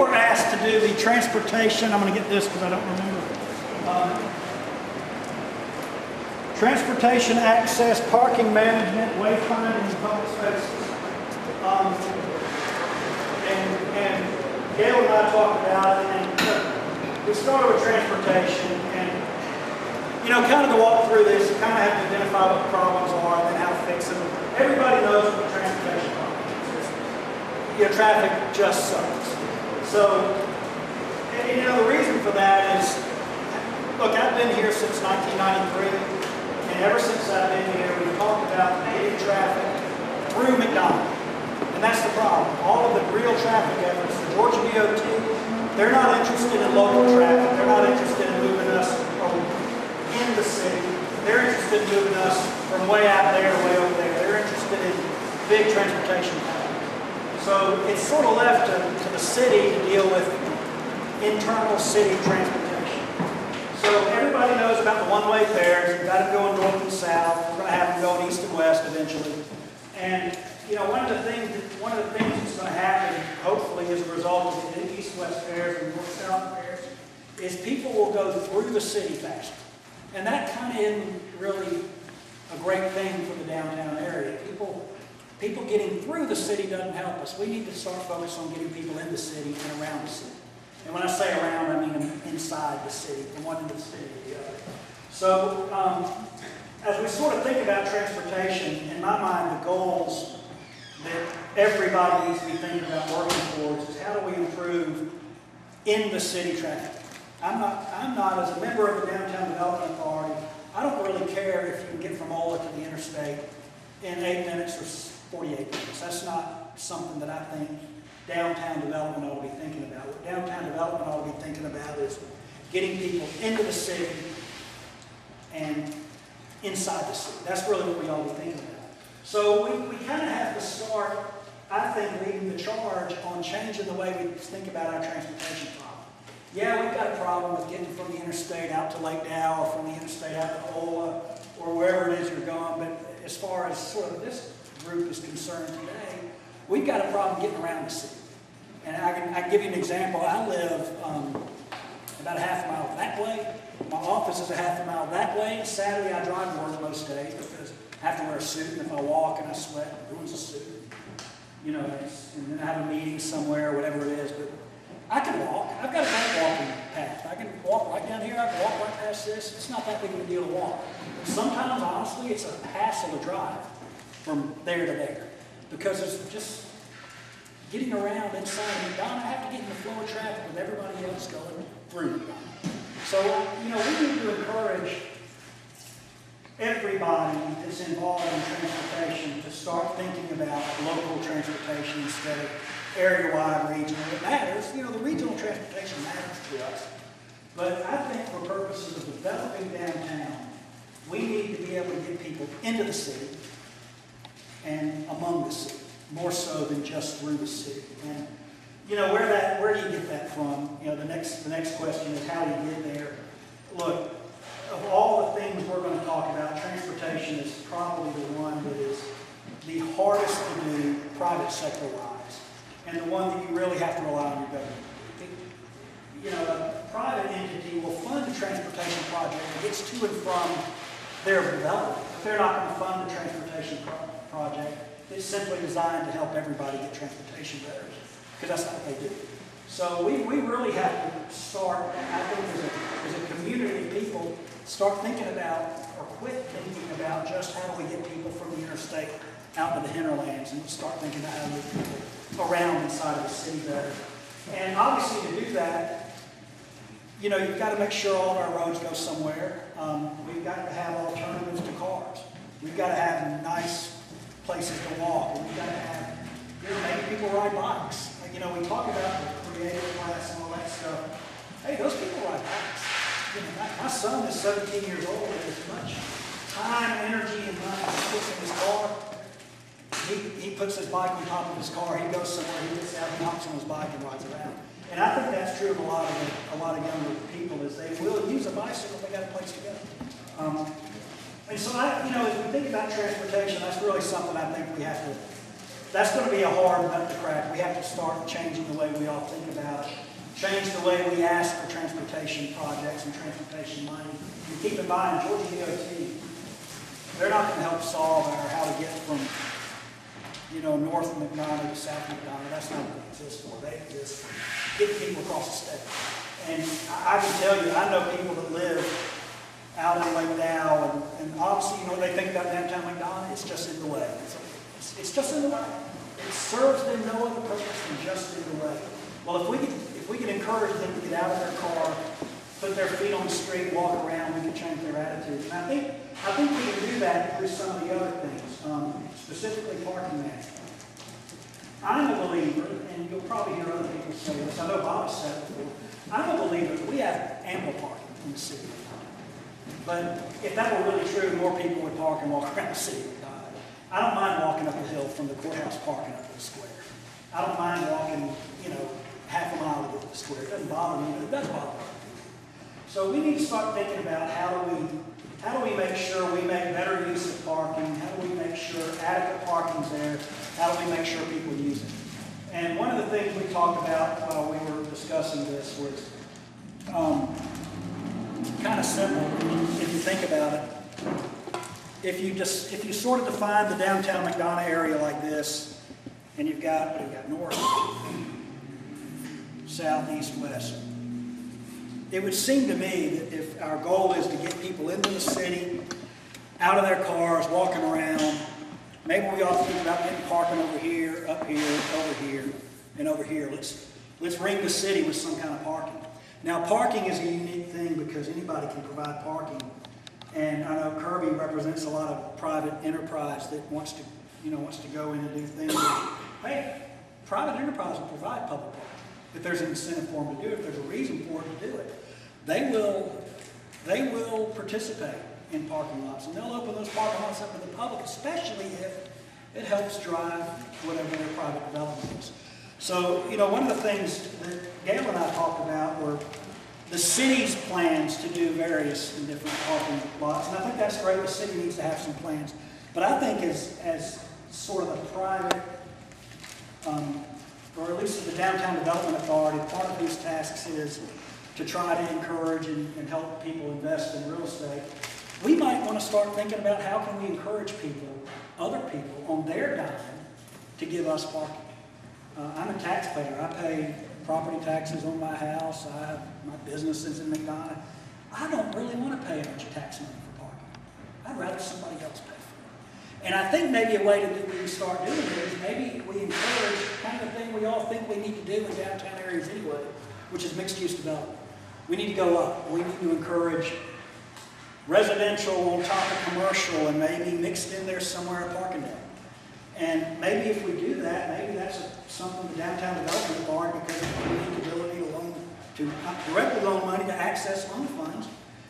were asked to do the transportation, I'm going to get this because I don't remember. Transportation access, parking management, wayfinding, and public spaces. And Gail and I talked about it, and we started with transportation, and kind of to walk through this, you kind of have to identify what the problems are and then how to fix them. Everybody knows what the transportation problem is. Traffic just sucks. So, the reason for that is, look, I've been here since 1993, and ever since I've been here, we've talked about getting traffic through McDonald. And that's the problem. All of the real traffic efforts, the Georgia DOT, they're not interested in local traffic. They're not interested in moving us in the city. They're interested in moving us from way out there to way over there. They're interested in big transportation patterns. So it's sort of left to the city to deal with internal city transportation. So everybody knows about the one-way fares. You've got to go north and south. We're going to have them going east and west eventually. And one of the things that's going to happen, hopefully, as a result of the east-west fares and north-south fares, is people will go through the city faster. And that kind of isn't really a great thing for the downtown area. People getting through the city doesn't help us. We need to start focusing on getting people in the city and around the city. And when I say around, I mean inside the city, from one end of the city to the other. So, as we sort of think about transportation, in my mind, the goals that everybody needs to be thinking about working towards is how do we improve in the city traffic. I'm not, as a member of the Downtown Development Authority, I don't really care if you can get from Ola to the interstate in 8 minutes or 48 minutes. That's not something that I think downtown development ought to be thinking about. What downtown development ought to be thinking about is getting people into the city and inside the city. That's really what we ought to be thinking about. So we kind of have to start, I think, leading the charge on changing the way we think about our transportation problem. Yeah, we've got a problem with getting from the interstate out to Lake Dow or from the interstate out to Ola or wherever it is you're going, but as far as sort of this group is concerned today, we've got a problem getting around the city. And I can give you an example. I live about a half a mile that way. My office is a half a mile that way. Saturday I drive to work most days because I have to wear a suit, and if I walk and I sweat, it ruins the suit. And then I have a meeting somewhere, whatever it is. But I can walk. I've got a great walking path. I can walk right down here. I can walk right past this. It's not that big of a deal to walk. Sometimes, honestly, it's a hassle to drive from there to there because it's just getting around inside of McDonald. I have to get in the flow of traffic with everybody else going through McDonald. So, we need to encourage everybody that's involved in transportation to start thinking about local transportation instead of area-wide, regional. It matters. The regional transportation matters to us. But I think for purposes of developing downtown, we need to be able to get people into the city and among the city, more so than just through the city. And where do you get that from? The next question is how do you get there? Look, of all the things we're going to talk about, transportation is probably the one that is the hardest to do private sector-wise, and the one that you really have to rely on your government. A private entity will fund a transportation project that gets to and from their development, but they're not going to fund a transportation project that's simply designed to help everybody get transportation better, because that's not what they do. So we really have to start, I think, as a community of people, start thinking about, or quit thinking about, just how do we get people from the interstate out to the hinterlands, and start thinking about how to get people around inside of the city better. And obviously to do that, you've got to make sure all of our roads go somewhere. We've got to have alternatives to cars. We've got to have nice places to walk. And we've got to have, maybe people ride bikes. We talk about the creative class and all that stuff. Hey, those people ride bikes. My son is 17 years old, and as much time, energy, and money as he puts in his car, he puts his bike on top of his car. He goes somewhere, he gets out, he hops on his bike and rides around. And I think that's true of a lot of younger people, is they will use a bicycle if they got a place to go. And so as we think about transportation, that's really something I think we have to that's going to be a hard nut to crack. We have to start changing the way we all think about it, change the way we ask for transportation projects and transportation money. And keep in mind, Georgia DOT, they're not going to help solve our how to get from, north McDonough to south McDonough. That's not what they exist for. They exist for getting people across the state. And I can tell you, I know people that live out in Lake Dow, and obviously, they think about downtown McDonough, it's just in the way. It's just in the way. It serves them no other purpose than just in the way. Well, if we could encourage them to get out of their car, put their feet on the street, walk around, we could change their attitudes. And I think we can do that through some of the other things, specifically parking management. I'm a believer, and you'll probably hear other people say this, I know Bob has said it before, I'm a believer that we have ample parking in the city. But if that were really true, more people would park and walk around the city. I don't mind walking up the hill from the courthouse parking up to the square. I don't mind walking, half a mile to get to the square. It doesn't bother me, but it does bother me. So we need to start thinking about how do we make sure we make better use of parking? How do we make sure adequate parking's there? How do we make sure people use it? And one of the things we talked about while we were discussing this was kind of simple if you think about it. If you sort of define the downtown McDonough area like this, and you've got north, south, east, west. It would seem to me that if our goal is to get people into the city, out of their cars, walking around, maybe we ought to think about getting parking over here, up here, over here, and over here. Let's ring the city with some kind of parking. Now, parking is a unique thing because anybody can provide parking. And I know Kirby represents a lot of private enterprise that wants to go in and do things. Hey, private enterprise will provide public parking if there's an incentive for them to do it, if there's a reason for it to do it. They will participate in parking lots, and they'll open those parking lots up to the public, especially if it helps drive whatever their private development is. So, one of the things that Gail and I talked about were the city's plans to do various and different parking lots, and I think that's great. The city needs to have some plans. But I think as sort of a private, or at least the Downtown Development Authority, part of whose tasks is to try to encourage and help people invest in real estate, we might want to start thinking about how can we encourage other people on their dime to give us parking. I'm a taxpayer. I pay property taxes on my house. My business is in McDonough. I don't really want to pay a bunch of tax money for parking. I'd rather somebody else pay for it. And I think maybe a way that we can start doing it is maybe we encourage kind of thing we all think we need to do in downtown areas anyway, which is mixed-use development. We need to go up. We need to encourage residential on top of commercial and maybe mixed in there somewhere a parking deck. And maybe if we do that, maybe that's something the Downtown Development Authority, because we need the ability to not directly loan money to access loan funds.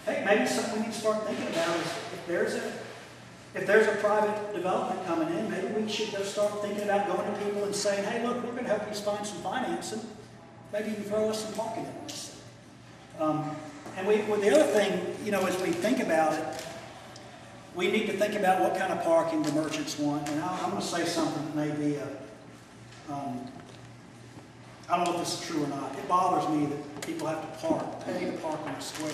Hey, maybe something we need to start thinking about is if there's a private development coming in, maybe we should just start thinking about going to people and saying, hey, look, we're going to help you find some financing. Maybe you can throw us some parking in this. And the other thing, as we think about it, we need to think about what kind of parking the merchants want. And I'm going to say something that may be I don't know if this is true or not. It bothers me that people have to pay to park on the square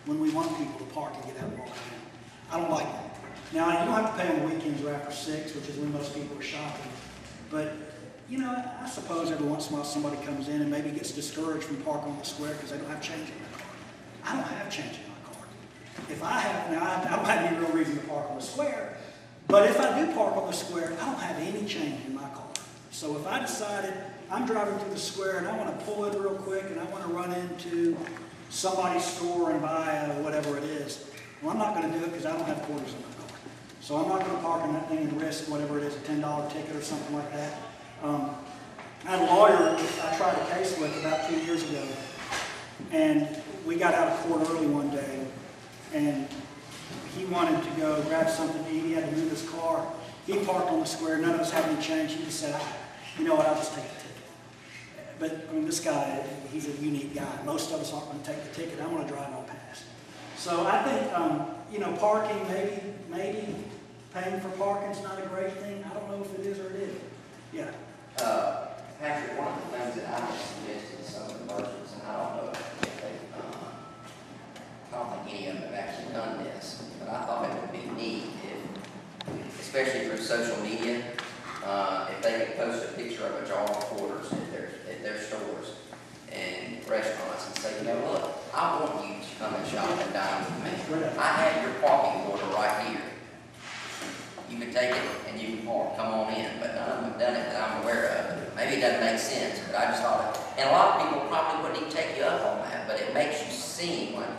when we want people to park and get out and walk around. I don't like that. Now, you don't have to pay on the weekends or after 6, which is when most people are shopping. But, I suppose every once in a while somebody comes in and maybe gets discouraged from parking on the square because they don't have change in their car. I don't have change in my car. If I don't have any real reason to park on the square, but if I do park on the square, I don't have any change in my car. So if I decided I'm driving through the square and I want to pull in real quick and I want to run into somebody's store and buy whatever it is, well, I'm not going to do it because I don't have quarters in my car. So I'm not going to park in that thing and risk whatever it is, a $10 ticket or something like that. I had a lawyer that I tried a case with about 2 years ago, and we got out of court early one day, and he wanted to go grab something to eat. He had to move his car. He parked on the square. None of us had any change. He just said, you know what, I'll just take the ticket. But, this guy, he's a unique guy. Most of us aren't going to take the ticket. I want to drive on past. So I think, parking, maybe paying for parking is not a great thing. I don't know if it is or it isn't. Yeah. Patrick, one of the things that I have suggested to some of the merchants, and I don't know if they, I don't think any of them have actually done this, but I thought it would be neat if, especially through social media, if they could post a picture of a jar of quarters at their stores and restaurants and say, you know, look, I want you to come and shop and dine with me. I have your parking order right here. You can take it and you can park, come on in, but none of them have done it that I'm aware of. Maybe it doesn't make sense, but I just thought, and a lot of people probably wouldn't even take you up on that, but it makes you seem like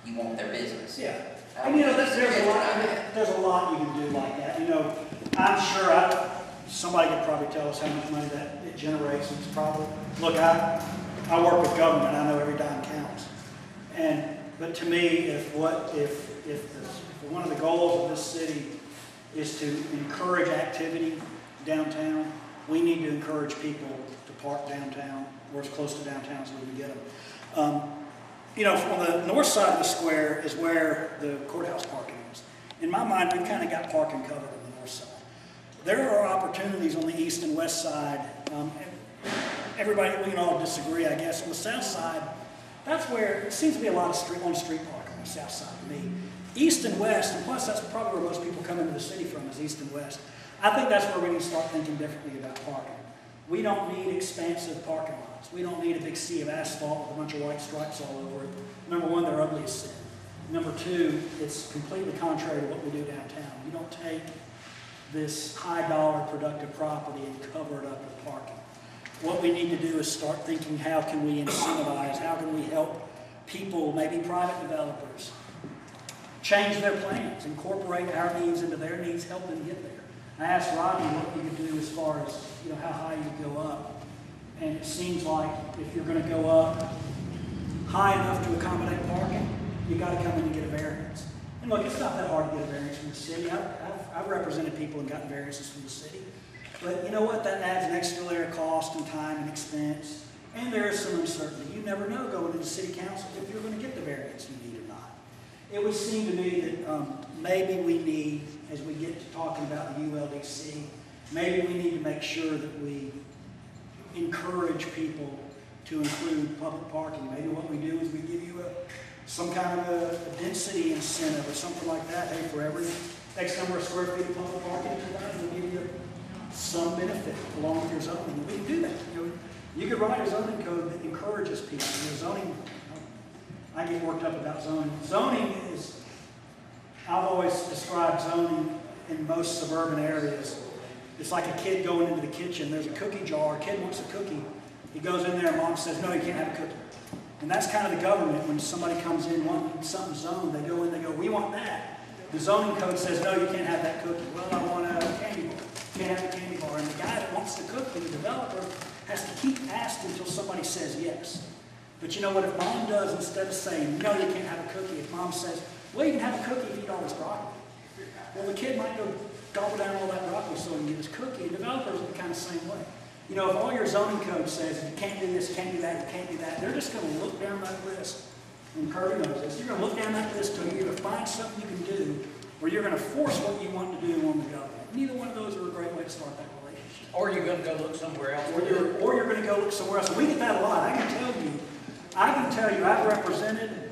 you want their business. Yeah. And you know, there's a lot you can do like that. You know, I'm sure somebody could probably tell us how much money that it generates. It's probably, look, I work with government. I know every dime counts. But to me, if one of the goals of this city is to encourage activity downtown, we need to encourage people to park downtown or as close to downtown as we can get them. You know, on the north side of the square is where the courthouse parking is. In my mind, we've kind of got parking covered on the north side. There are opportunities on the east and west side. And everybody, we can all disagree, I guess. On the south side, that's where it seems to be a lot of on-street parking on the south side to me. East and west, and plus that's probably where most people come into the city from, is east and west. I think that's where we need to start thinking differently about parking. We don't need expansive parking lots. We don't need a big sea of asphalt with a bunch of white stripes all over it. Number one, they're ugly as sin. Number two, it's completely contrary to what we do downtown. You don't take this high-dollar productive property and cover it up with parking. What we need to do is start thinking, how can we incentivize, how can we help people, maybe private developers, change their plans, incorporate our needs into their needs, help them get there. I asked Rodney what you could do as far as, you know, how high you go up. And it seems like if you're going to go up high enough to accommodate parking, you got to come in and get a variance. And look, it's not that hard to get a variance from the city. I've represented people and gotten variances from the city. But you know what? That adds an extra layer of cost and time and expense. And there is some uncertainty. You never know going into city council if you're going to get the variance you need or not. It would seem to me that maybe we need, as we get to talking about the ULDC, maybe we need to make sure that we encourage people to include public parking. Maybe what we do is we give you some kind of a density incentive or something like that. Hey, for every X number of square feet of public parking you provide, we'll give you some benefit along with your zoning. We can do that. You could write a zoning code that encourages people. Zoning, I get worked up about zoning. Zoning is, I've always described zoning in most suburban areas. It's like a kid going into the kitchen. There's a cookie jar. A kid wants a cookie. He goes in there and mom says, no, you can't have a cookie. And that's kind of the government. When somebody comes in wanting something zoned, they go in, they go, we want that. The zoning code says, no, you can't have that cookie. Well, I want a candy bar. You can't have a candy bar. And the guy that wants the cookie, the developer, has to keep asking until somebody says yes. But you know what? If mom does, instead of saying, no, you can't have a cookie, if mom says, well, you can have a cookie if you eat all this broccoli. Well, the kid might go gobble down all that broccoli so he can get his cookie. And developers are the kind of same way. You know, if all your zoning code says you can't do this, you can't do that, you can't do that, they're just going to look down that list. And Kirby knows this. You're going to look down that list until you're going to find something you can do, or you're going to force what you want to do on the government. Neither one of those are a great way to start that relationship. Or you're going to go look somewhere else. Or you're going to go look somewhere else. And we get that a lot. I can tell you, I've represented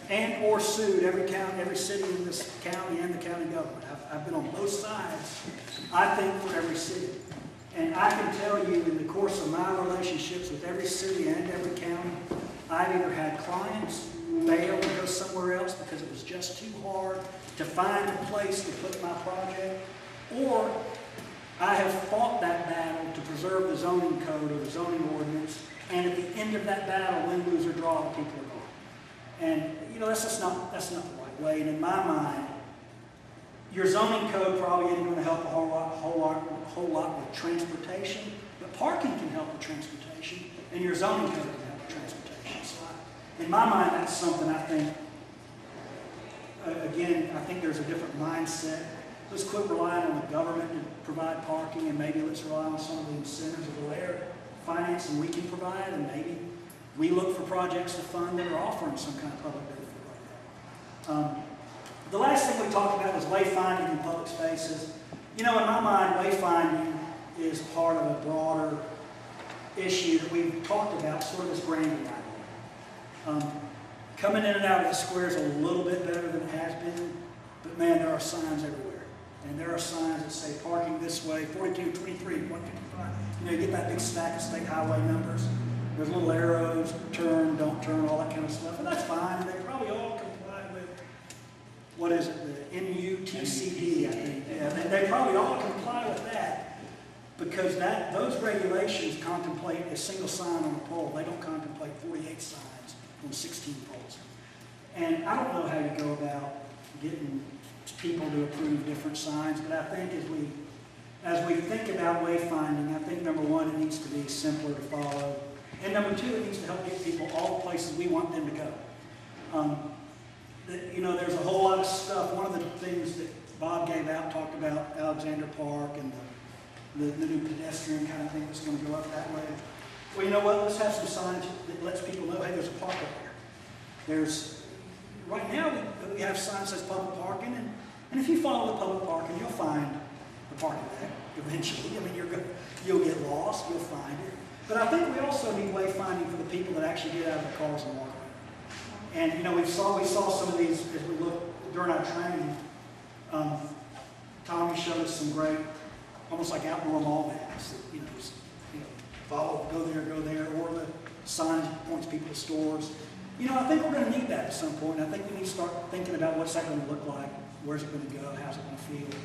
and or sued every county, every city in this county and the county government. I've been on both sides, I think, for every city. And I can tell you, in the course of my relationships with every city and every county, I've either had clients bail and go somewhere else because it was just too hard to find a place to put my project, or I have fought that battle to preserve the zoning code or the zoning ordinance, and at the end of that battle, win, lose, or draw, the people are gone. And, you know, that's not the right way. And in my mind, your zoning code probably isn't going to help a whole lot with transportation, but parking can help with transportation, and your zoning code can help with transportation. So in my mind, that's something I think, again, I think there's a different mindset. Let's quit relying on the government to provide parking, and maybe let's rely on some of the incentives of the layer financing we can provide, and maybe we look for projects to fund that are offering some kind of public benefit like that. The last thing we talked about was wayfinding in public spaces. You know, in my mind, wayfinding is part of a broader issue that we've talked about, sort of this branding idea. Coming in and out of the square is a little bit better than it has been, but man, there are signs everywhere. And there are signs that say parking this way, 42, 23, 155. You know, you get that big stack of state highway numbers. There's little arrows, turn, don't turn, all that kind of stuff. And that's fine. They probably all comply with, what is it, the MUTCD, I think. Yeah, they probably all comply with that because those regulations contemplate a single sign on a pole. They don't contemplate 48 signs on 16 poles. And I don't know how you go about getting people to approve different signs, but I think as we think about wayfinding, I think number one, it needs to be simpler to follow. And number two, it needs to help get people all the places we want them to go. You know, there's a whole lot of stuff. One of the things that Bob gave out talked about Alexander Park and the new pedestrian kind of thing that's going to go up that way. Well, you know what? Let's have some signage that lets people know, hey, there's a park up there. Right now, we have signs that says public parking, and if you follow the public parking, you'll find the parking deck eventually. I mean, you'll get lost, you'll find it. But I think we also need wayfinding for the people that actually get out of their cars and walk around. And you know, we saw some of these as we looked during our training. Tommy showed us some great, almost like outdoor mall maps. That, just, follow, go there, or the sign that points people to stores. You know, I think we're going to need that at some point. I think we need to start thinking about what's that going to look like, where's it going to go, how's it going to feel.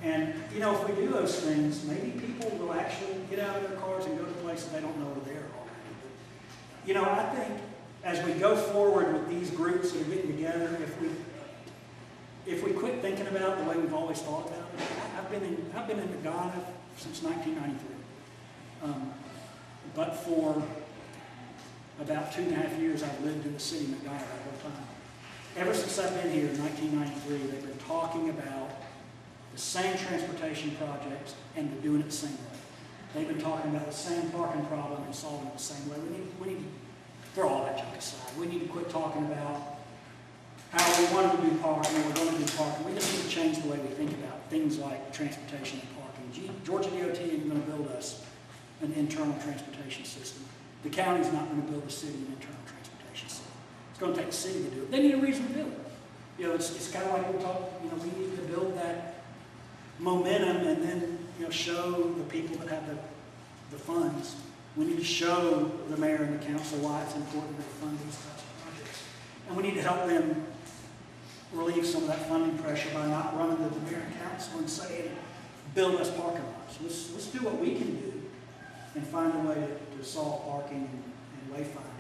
And, you know, if we do those things, maybe people will actually get out of their cars and go to places they don't know are there already. But, you know, I think as we go forward with these groups that are getting together, if we quit thinking about it the way we've always thought about it, I've been in Ghana since 1993. But for about 2.5 years, I've lived in the city of Ghana that whole time. Ever since I've been here in 1993, they've been talking about the same transportation projects and they're doing it the same way. They've been talking about the same parking problem and solving it the same way. We need to throw all that junk aside. We need to quit talking about how we want to do parking and we're going to do parking. We just need to change the way we think about things like transportation and parking. Georgia DOT isn't going to build us an internal transportation system. The county's not going to build the city an internal transportation system. It's going to take the city to do it. They need a reason to do it. You know, it's kind of like we talk. You know, we need to build that momentum and then show the people that have the funds. We need to show the mayor and the council why it's important to fund these types of projects, and we need to help them relieve some of that funding pressure by not running to the mayor and council and saying, "Build us parking lots." Let's do what we can do and find a way to solve parking and wayfinding.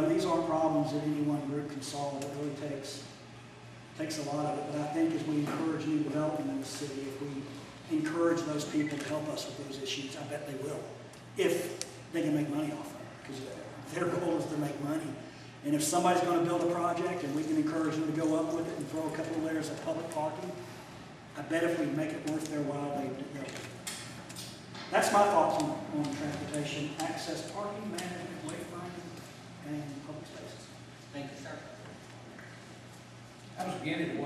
These aren't problems that any one group can solve. It really takes a lot of it. But I think as we encourage new development in the city, if we encourage those people to help us with those issues, I bet they will, if they can make money off of it, because their goal is to make money. And if somebody's going to build a project and we can encourage them to go up with it and throw a couple of layers of public parking, I bet if we make it worth their while, they'll. That's my thoughts on transportation, access, parking, management, wayfinding, and public spaces. Thank you, sir. I was beginning to